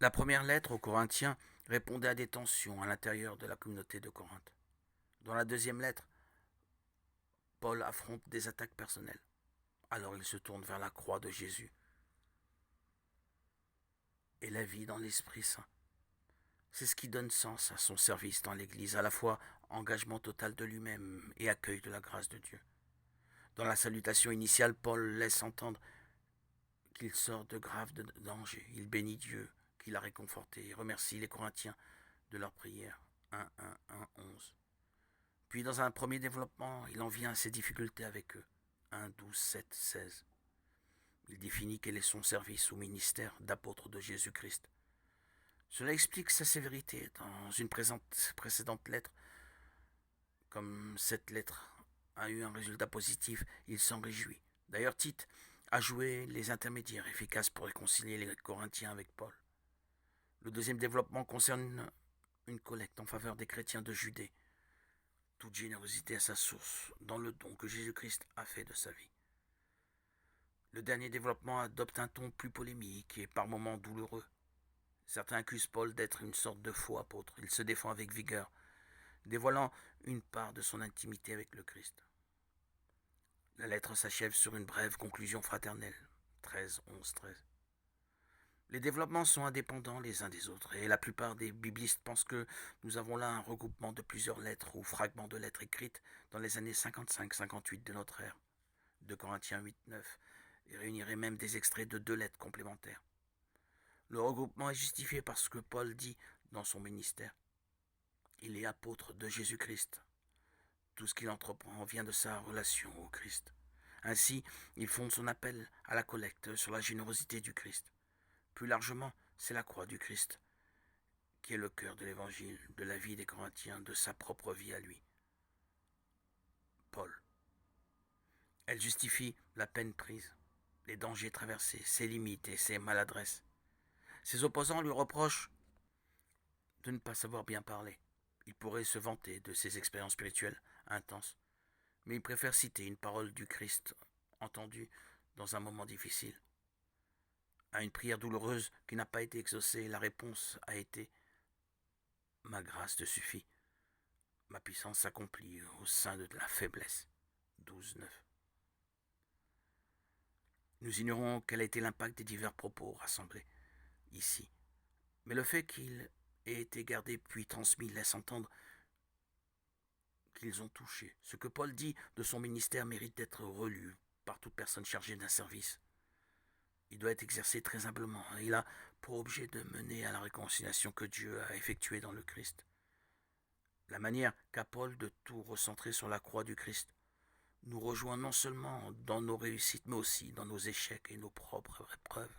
La première lettre aux Corinthiens répondait à des tensions à l'intérieur de la communauté de Corinthe. Dans la deuxième lettre, Paul affronte des attaques personnelles. Alors il se tourne vers la croix de Jésus et la vie dans l'Esprit Saint. C'est ce qui donne sens à son service dans l'Église, à la fois engagement total de lui-même et accueil de la grâce de Dieu. Dans la salutation initiale, Paul laisse entendre qu'il sort de graves dangers. Il bénit Dieu qui l'a réconforté et remercie les Corinthiens de leur prière. 1 Puis dans un premier développement, il en vient à ses difficultés avec eux. 1 Il définit quel est son service ou ministère d'apôtre de Jésus-Christ. Cela explique sa sévérité dans une précédente lettre. Comme cette lettre a eu un résultat positif, il s'en réjouit. D'ailleurs, Tite a joué les intermédiaires efficaces pour réconcilier les Corinthiens avec Paul. Le deuxième développement concerne une collecte en faveur des chrétiens de Judée. Toute générosité a sa source dans le don que Jésus-Christ a fait de sa vie. Le dernier développement adopte un ton plus polémique et par moments douloureux. Certains accusent Paul d'être une sorte de faux apôtre. Il se défend avec vigueur, dévoilant une part de son intimité avec le Christ. La lettre s'achève sur une brève conclusion fraternelle. 13. Les développements sont indépendants les uns des autres, et la plupart des biblistes pensent que nous avons là un regroupement de plusieurs lettres ou fragments de lettres écrites dans les années 55-58 de notre ère. 2 Corinthiens 8-9, et réunirait même des extraits de deux lettres complémentaires. Le regroupement est justifié par ce que Paul dit dans son ministère. Il est apôtre de Jésus-Christ. Tout ce qu'il entreprend vient de sa relation au Christ. Ainsi, il fonde son appel à la collecte sur la générosité du Christ. Plus largement, c'est la croix du Christ qui est le cœur de l'évangile, de la vie des Corinthiens, de sa propre vie à lui. Paul. Elle justifie la peine prise, les dangers traversés, ses limites et ses maladresses. Ses opposants lui reprochent de ne pas savoir bien parler. Il pourrait se vanter de ses expériences spirituelles intenses, mais il préfère citer une parole du Christ entendue dans un moment difficile. À une prière douloureuse qui n'a pas été exaucée, la réponse a été « Ma grâce te suffit, ma puissance s'accomplit au sein de la faiblesse ». 12.9. Nous ignorons quel a été l'impact des divers propos rassemblés ici, mais le fait qu'ils aient été gardés puis transmis laisse entendre qu'ils ont touché. Ce que Paul dit de son ministère mérite d'être relu par toute personne chargée d'un service. Il doit être exercé très humblement. Il a pour objet de mener à la réconciliation que Dieu a effectuée dans le Christ. La manière qu'a Paul de tout recentrer sur la croix du Christ nous rejoint non seulement dans nos réussites, mais aussi dans nos échecs et nos propres épreuves.